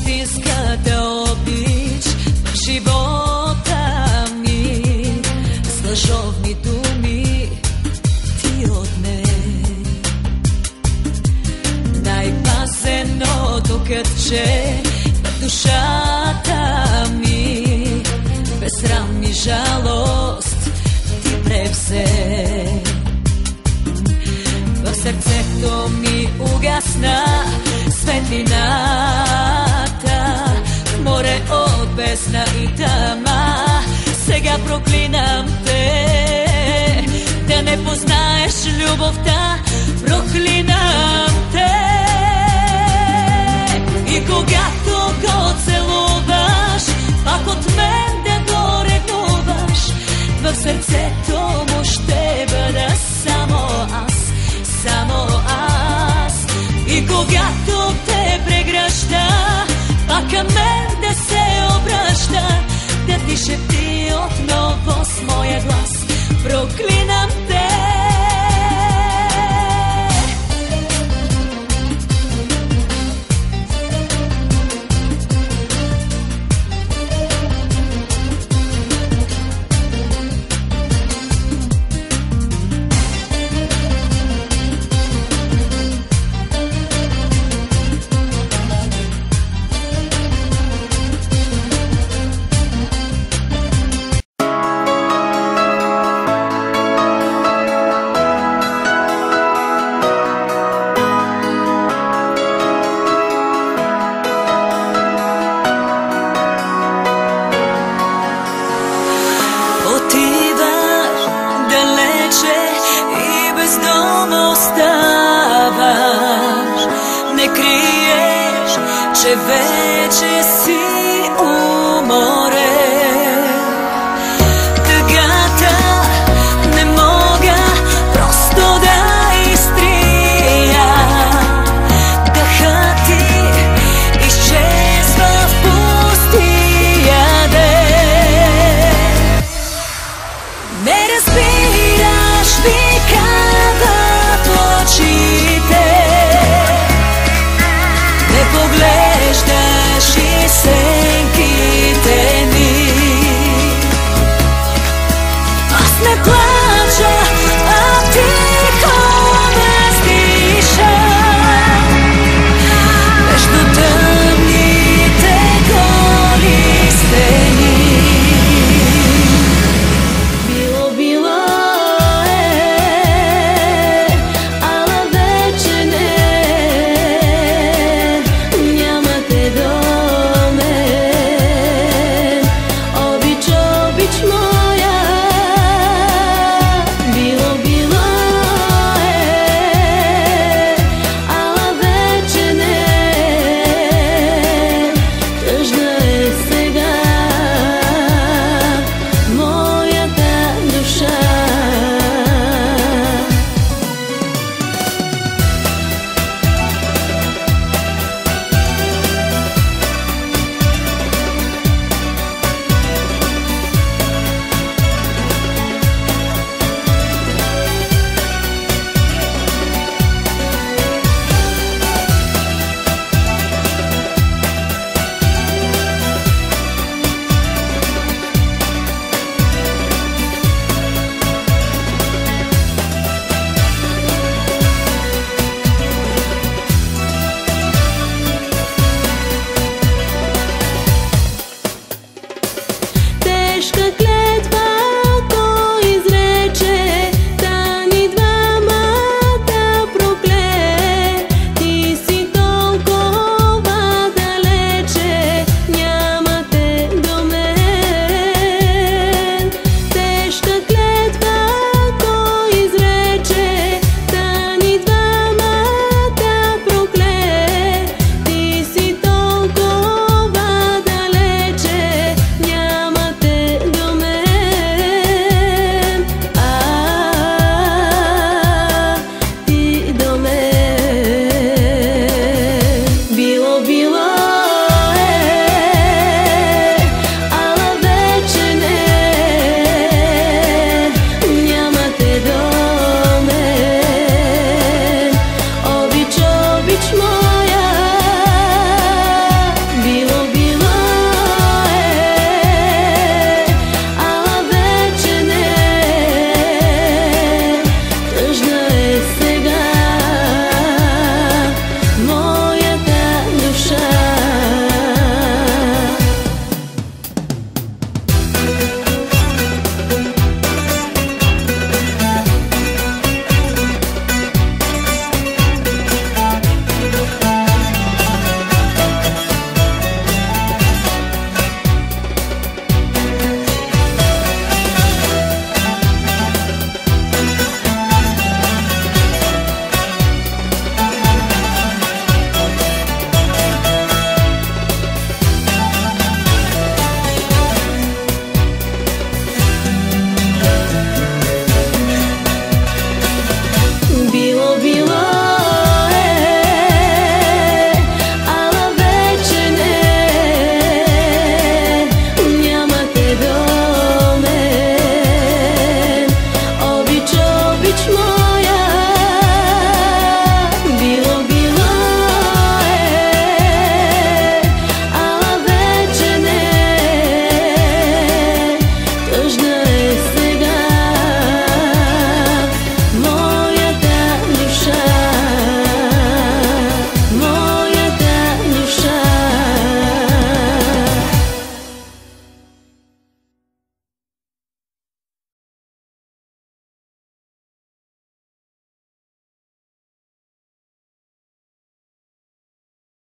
истинската обич в живота ми. С лъжовни думи ти отне най-пазеното кътче в душата ми. Без срам и жалост ти превзе. В сърцето ми угасна светлината, в море от бездна и тъма. Сега проклинам те, да не познаеш любовта. Проклинам те. И когато го целуваш, пак от мен да го ревнуваш, в сърцето му ще бъда само аз, само аз. И когато те прегръща, пак към мен да се обръща, да ти шепти отново с моя глас. Проклинам те. Че вече си уморен.